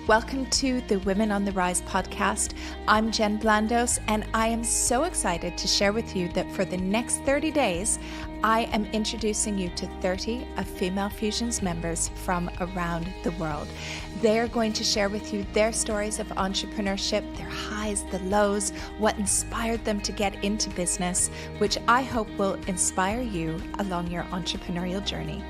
Welcome to the Women on the Rise podcast. I'm Jen Blandos, and I am so excited to share with you that for the next 30 days, I am introducing you to 30 of Female Fusion's members from around the world. They are going to share with you their stories of entrepreneurship, their highs, the lows, what inspired them to get into business, which I hope will inspire you along your entrepreneurial journey.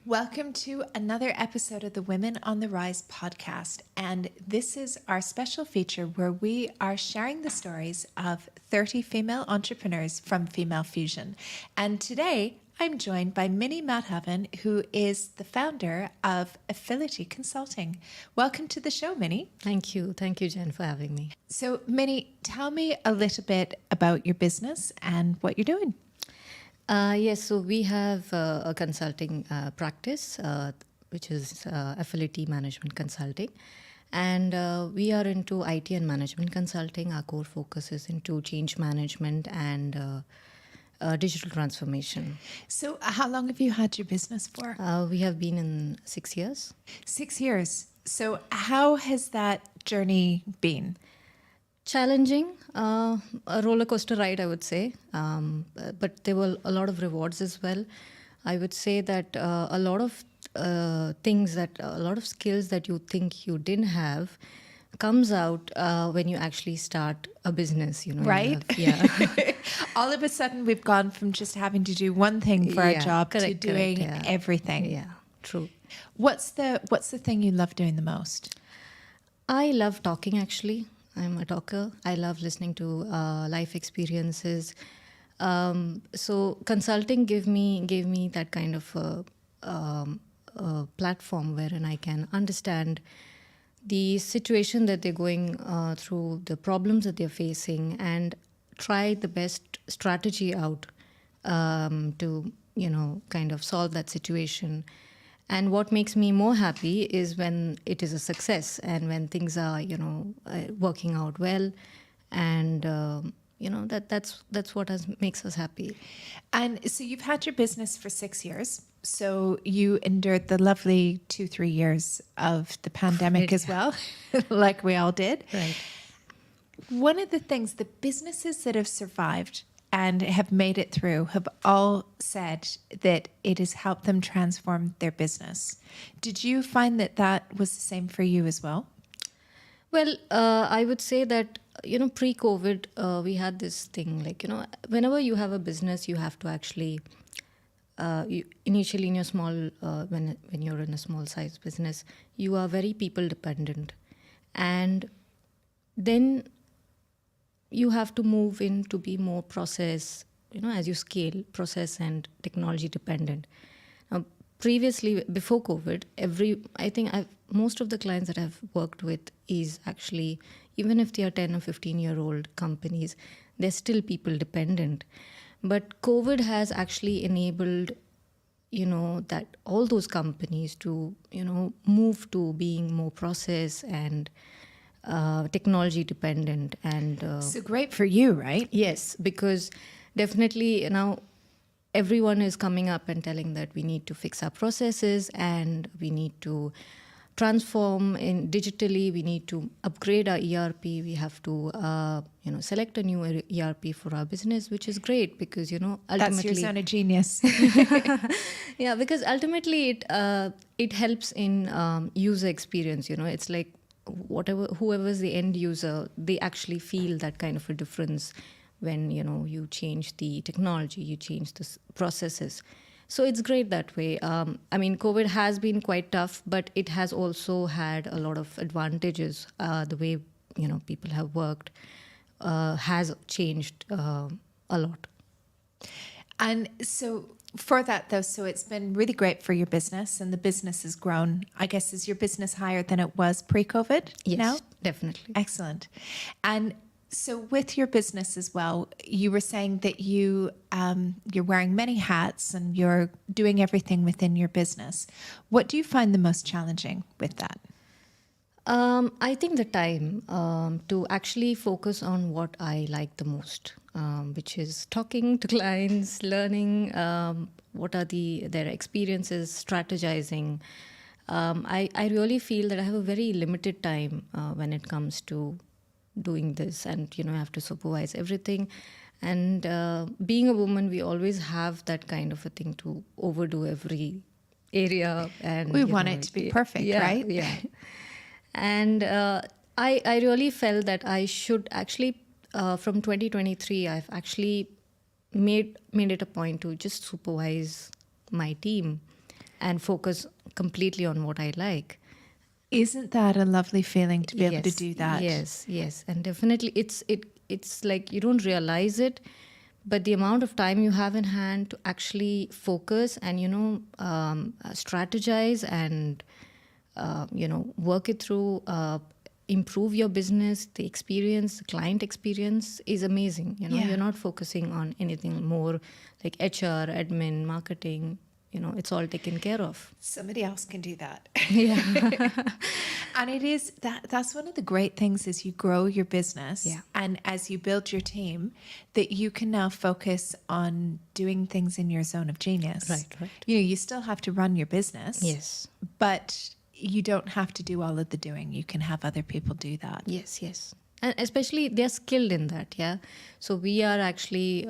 Welcome to another episode of the Women on the Rise podcast. And this is our special feature where we are sharing the stories of 30 female entrepreneurs from Female Fusion. And today I'm joined by Mini Madhavan, who is the founder of Affility Consulting. Welcome to the show, Mini. Thank you. Thank you, Jen, for having me. So, Mini, tell me a little bit about your business and what you're doing. Yes, so we have a consulting practice, which is Affility Management Consulting. And we are into IT and management consulting. Our core focus is into change management and digital transformation. So how long have you had your business for? We have been in 6 years. 6 years. So how has that journey been? Challenging, a roller coaster ride, I would say. But there were a lot of rewards as well. I would say that a lot of things a lot of skills that you think you didn't have comes out when you actually start a business, Right? Yeah. All of a sudden we've gone from just having to do one thing for a job to doing everything. Yeah, true. What's the thing you love doing the most? I love talking, actually. I'm a talker. I love listening to life experiences. So consulting gave me that kind of a platform wherein I can understand the situation that they're going through, the problems that they're facing, and try the best strategy out to kind of solve that situation. And what makes me more happy is when it is a success and when things are, working out well, and that's what makes us happy. And so you've had your business for 6 years. So you endured the lovely 2-3 years of the pandemic as well, like we all did. Right. One of the things, the businesses that have survived and have made it through have all said that it has helped them transform their business. Did you find that was the same for you as well? Well, I would say that, pre-COVID, we had this thing like, whenever you have a business, you have to actually, initially in your small, when you're in a small size business, you are very people dependent. And then you have to move in to be more process, as you scale, process and technology dependent. Now, previously, before COVID, most of the clients that I've worked with is actually, even if they are 10 or 15-year-old companies, they're still people dependent. But COVID has actually enabled, that all those companies to, move to being more process and technology dependent. And so great for you, right? Yes, because definitely now everyone is coming up and telling that we need to fix our processes and we need to transform in digitally. We need to upgrade our ERP. We have to select a new ERP for our business, which is great because ultimately that's your zone of genius. Yeah, because ultimately it helps in user experience. It's like whoever's the end user, they actually feel that kind of a difference when you change the technology, you change the processes. So it's great that way. COVID has been quite tough, but it has also had a lot of advantages. The way people have worked has changed a lot. And so for that, though, so it's been really great for your business, and the business has grown. I guess, is your business higher than it was pre-COVID? Yes, now? Definitely. Excellent. And so with your business as well, you were saying that you're wearing many hats and you're doing everything within your business. What do you find the most challenging with that? I think the time to actually focus on what I like the most, which is talking to clients, learning what are their experiences, strategizing, I really feel that I have a very limited time when it comes to doing this, and I have to supervise everything. And being a woman, we always have that kind of a thing to overdo every area, and we want it to be perfect, right? Yeah. And I really felt that I should actually, from 2023, I've actually made it a point to just supervise my team and focus completely on what I like. Isn't that a lovely feeling to be able to do that? Yes, and definitely it's like you don't realize it, but the amount of time you have in hand to actually focus and strategize and work it through, improve your business, the experience, the client experience is amazing. You're not focusing on anything more like HR, admin, marketing. It's all taken care of. Somebody else can do that. Yeah. And it is that's one of the great things as you grow your business and as you build your team, that you can now focus on doing things in your zone of genius. Right. You still have to run your business. Yes. But you don't have to do all of the doing. You can have other people do that. Yes. And especially they're skilled in that, yeah. So we are actually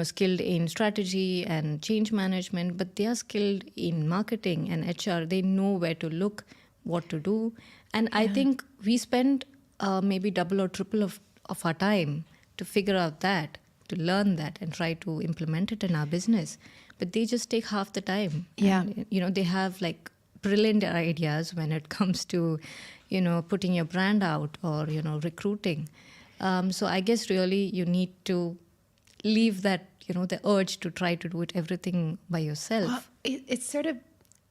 skilled in strategy and change management, but they are skilled in marketing and HR. They know where to look, what to do. And I think we spend maybe double or triple of our time to figure out that, to learn that and try to implement it in our business. But they just take half the time. Yeah. And, they have like brilliant ideas when it comes to, putting your brand out or, recruiting. So I guess really you need to leave that, the urge to try to do it everything by yourself. Well, it's sort of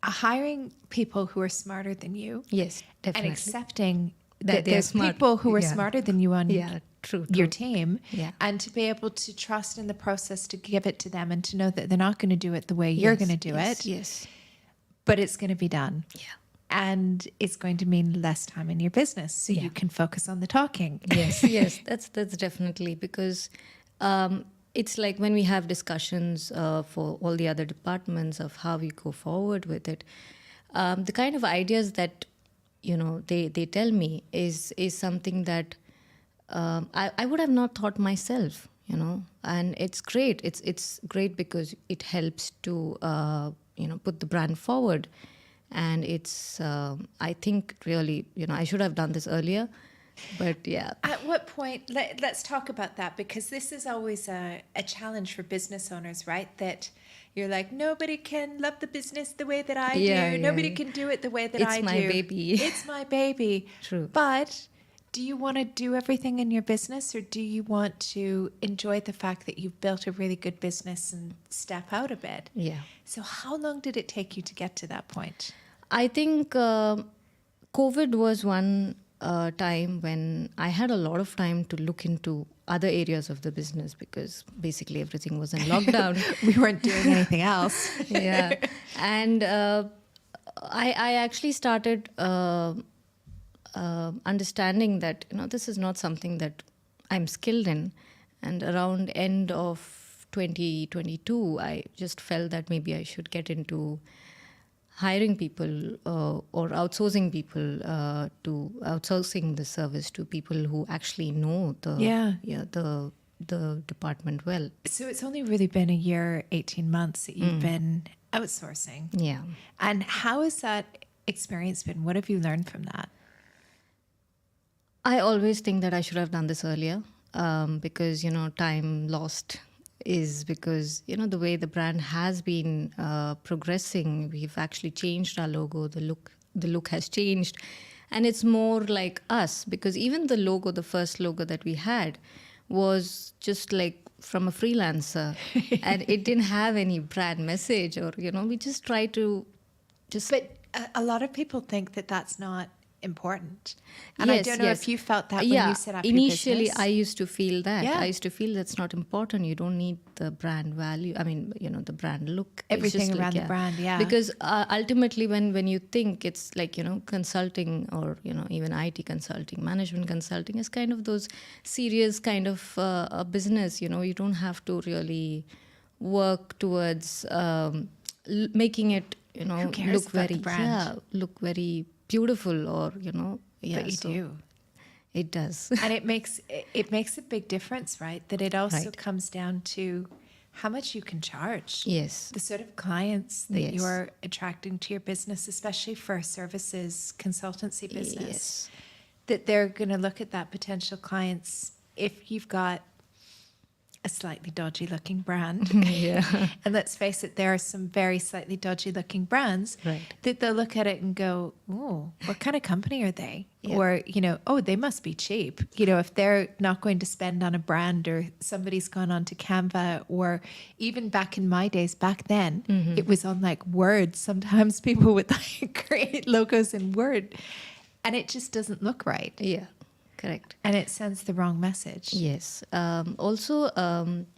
hiring people who are smarter than you. Yes, definitely. And accepting that they're there's smart. people who are smarter than you on true. your team. Yeah. And to be able to trust in the process to give it to them and to know that they're not going to do it the way you're going to do it. Yes. But it's going to be done. Yeah. And it's going to mean less time in your business. So you can focus on the talking. Yes. That's definitely, because it's like when we have discussions for all the other departments of how we go forward with it, the kind of ideas that they tell me is something that I would have not thought myself, and it's great. It's great because it helps to put the brand forward, and it's I think really I should have done this earlier. But yeah. At what point, let's talk about that, because this is always a challenge for business owners, right? That you're like, nobody can love the business the way that I do. Nobody can do it the way that I do. It's my baby. It's my baby. True. But do you want to do everything in your business, or do you want to enjoy the fact that you've built a really good business and step out a bit? Yeah. So how long did it take you to get to that point? I think COVID was one time when I had a lot of time to look into other areas of the business, because basically everything was in lockdown. We weren't doing anything else. Yeah. And I actually started understanding that, this is not something that I'm skilled in. And around end of 2022, I just felt that maybe I should get into hiring people or outsourcing people to outsourcing the service to people who actually know the department well. So it's only really been a year, 18 months that you've been outsourcing. Yeah. And how has that experience been? What have you learned from that? I always think that I should have done this earlier because, time lost is because, the way the brand has been progressing, we've actually changed our logo. The look has changed, and it's more like us, because even the logo, the first logo that we had was just like from a freelancer and it didn't have any brand message, or, we just try to just... But a lot of people think that that's not important. And I don't know if you felt that when you set up your business. Initially, I used to feel that. Yeah. I used to feel that's not important. You don't need the brand value. I mean, the brand look. Everything around the brand, yeah. Because ultimately, when you think it's like, consulting or, even IT consulting, management consulting is kind of those serious kind of a business. You don't have to really work towards making it Who cares look about very the brand? look very beautiful, or But you do. It does. And it makes a big difference, right? That it also Right. comes down to how much you can charge. Yes. The sort of clients that Yes. you're attracting to your business, especially for a services consultancy business, Yes. that they're going to look at that potential clients if you've got a slightly dodgy looking brand. Yeah. And let's face it, there are some very slightly dodgy looking brands Right. that they'll look at it and go, oh, what kind of company are they? Yeah. Or, oh, they must be cheap. If they're not going to spend on a brand, or somebody's gone on to Canva, or even back in my days, back then, it was on like Word. Sometimes people would like create logos in Word, and it just doesn't look right. Yeah. Correct. And it sends the wrong message. Yes. Also,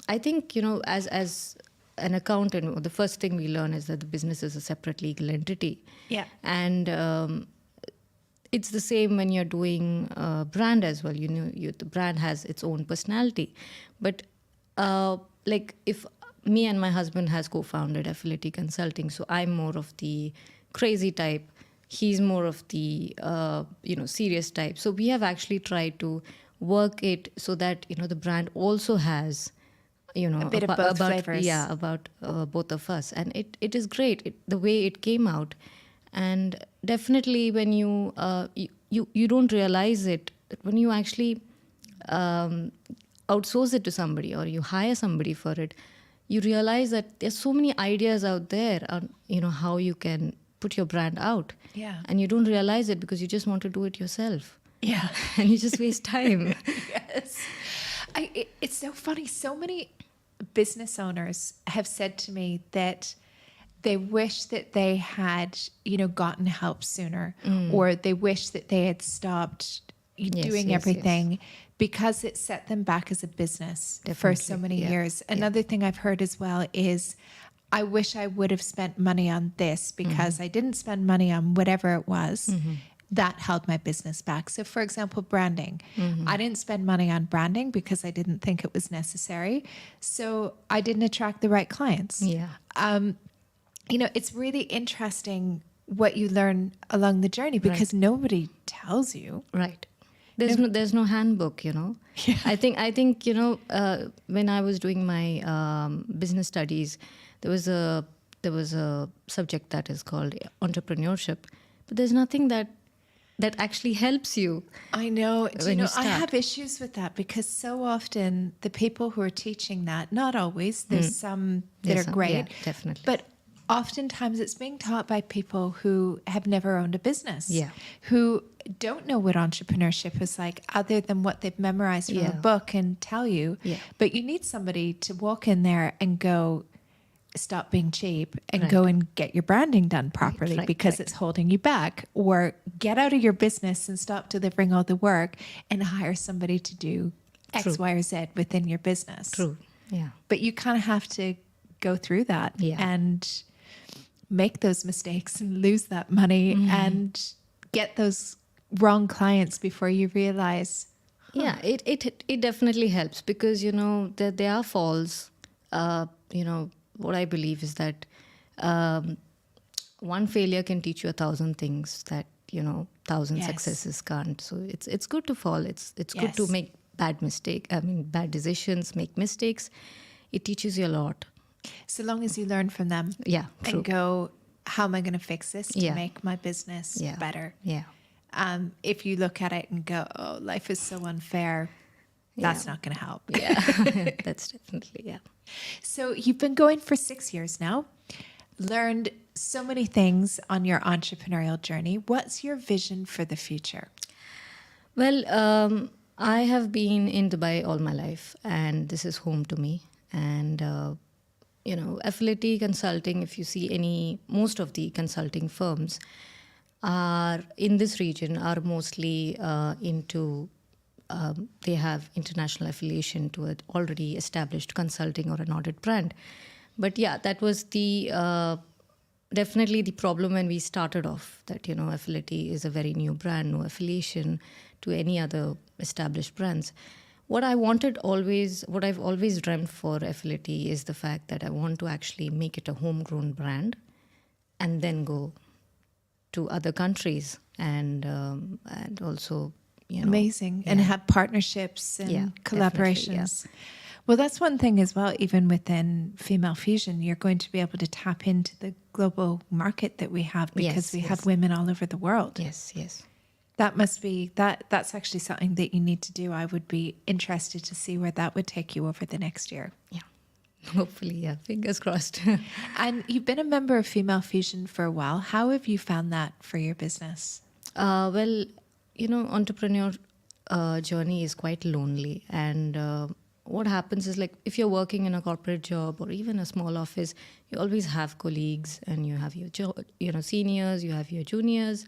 I think, as an accountant, the first thing we learn is that the business is a separate legal entity. Yeah. And it's the same when you're doing a brand as well. The brand has its own personality. But like if me and my husband has co-founded Affility Consulting, so I'm more of the crazy type. He's more of the serious type. So we have actually tried to work it so that the brand also has A bit of both about flavors. about both of us, and it is great the way it came out. And definitely when you don't realize it, that when you actually outsource it to somebody or you hire somebody for it, you realize that there's so many ideas out there on how you can put your brand out. Yeah. And you don't realize it because you just want to do it yourself. Yeah. And you just waste time. Yes. It's so funny. So many business owners have said to me that they wish that they had, gotten help sooner, or they wish that they had stopped doing everything because it set them back as a business for so many years. Another thing I've heard as well is, I wish I would have spent money on this because I didn't spend money on whatever it was. That held my business back. So for example, branding. I didn't spend money on branding because I didn't think it was necessary. So I didn't attract the right clients. Yeah. It's really interesting what you learn along the journey because nobody tells you. Right. There's no handbook, Yeah. I think when I was doing my business studies, there was a subject that is called entrepreneurship, but there's nothing that actually helps you. I know. When you I start. have issues with that because so often the people who are teaching that, not always, there's some that are great. Yeah, definitely. But oftentimes it's being taught by people who have never owned a business, who don't know what entrepreneurship is like other than what they've memorized from a book and tell you. Yeah. But you need somebody to walk in there and go, stop being cheap and go and get your branding done properly because it's holding you back, or get out of your business and stop delivering all the work and hire somebody to do X, Y, or Z within your business. True. Yeah. But you kind of have to go through that and make those mistakes and lose that money and get those wrong clients before you realize. Yeah, it definitely helps because, there are falls. What I believe is that one failure can teach you 1,000 things that, 1,000 successes can't. So it's good to fall. It's good to make bad decisions, make mistakes. It teaches you a lot. So long as you learn from them. Yeah, true. And go, how am I going to fix this to make my business better? Yeah. If you look at it and go, oh, life is so unfair, that's not going to help. Yeah, that's definitely, So you've been going for 6 years now, learned so many things on your entrepreneurial journey. What's your vision for the future? Well, I have been in Dubai all my life, and this is home to me. And, Affility Consulting, if you see most of the consulting firms are in this region are mostly into they have international affiliation to an already established consulting or an audit brand. But that was definitely the problem when we started off, that, Affility is a very new brand, no affiliation to any other established brands. What I've always dreamt for Affility is the fact that I want to actually make it a homegrown brand and then go to other countries and also, Amazing. And have partnerships and collaborations. Yeah. Well, that's one thing as well, even within Female Fusion, you're going to be able to tap into the global market that we have because we have women all over the world. Yes. That must be, that's actually something that you need to do. I would be interested to see where that would take you over the next year. Yeah. Hopefully, yeah. Fingers crossed. And you've been a member of Female Fusion for a while. How have you found that for your business? Well, entrepreneur journey is quite lonely. And what happens is, like, if you're working in a corporate job or even a small office, you always have colleagues and you have your seniors, you have your juniors,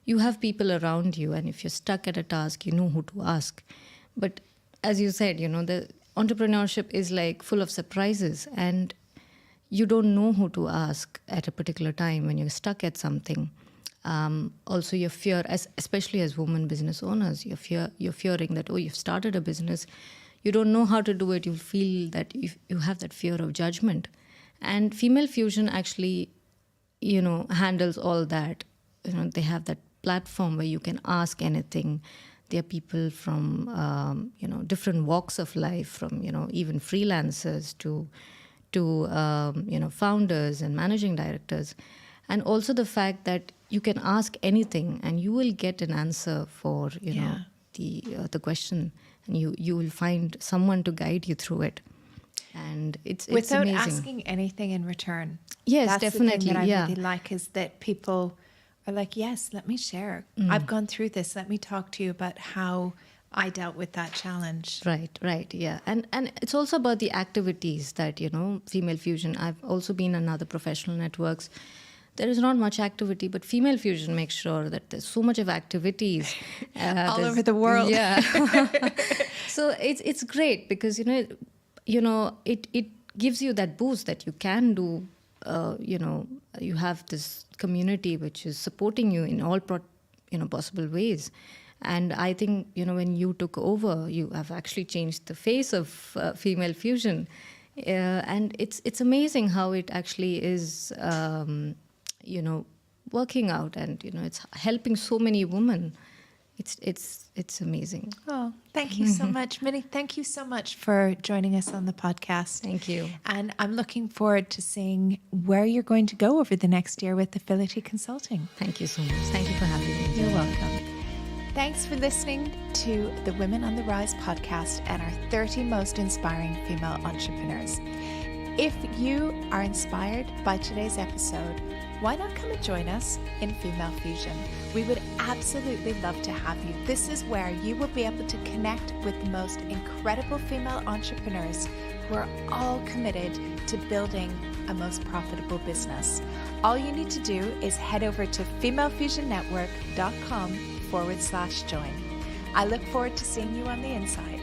you have people around you. And if you're stuck at a task, you know who to ask. But as you said, the entrepreneurship is like full of surprises, and you don't know who to ask at a particular time when you're stuck at something. Also, your fear, especially as women business owners, you're fearing that, you've started a business, you don't know how to do it. You feel that you have that fear of judgment. And Female Fusion actually, handles all that. They have that platform where you can ask anything. There are people from, different walks of life, from, even freelancers to founders and managing directors. And also the fact that you can ask anything and you will get an answer for, the question, and you will find someone to guide you through it. And it's without amazing. asking anything in return. Yes, that's definitely. The thing that I really like is that people are like, yes, let me share. I've gone through this. Let me talk to you about how I dealt with that challenge. Right, yeah. And it's also about the activities that, Female Fusion. I've also been on other professional networks. There is not much activity, but Female Fusion makes sure that there's so much of activities. All over the world. Yeah. So it's great because, it gives you that boost that you can do, you have this community which is supporting you in all possible ways. And I think, when you took over, you have actually changed the face of Female Fusion. And it's amazing how it actually is, working out, and, it's helping so many women. It's amazing. Oh, thank you so much, Mini. Thank you so much for joining us on the podcast. Thank you. And I'm looking forward to seeing where you're going to go over the next year with Affility Consulting. Thank you so much. Thank you for having me. You're welcome. Thanks for listening to the Women on the Rise podcast and our 30 most inspiring female entrepreneurs. If you are inspired by today's episode, why not come and join us in Female Fusion? We would absolutely love to have you. This is where you will be able to connect with the most incredible female entrepreneurs who are all committed to building a most profitable business. All you need to do is head over to femalefusionnetwork.com/join. I look forward to seeing you on the inside.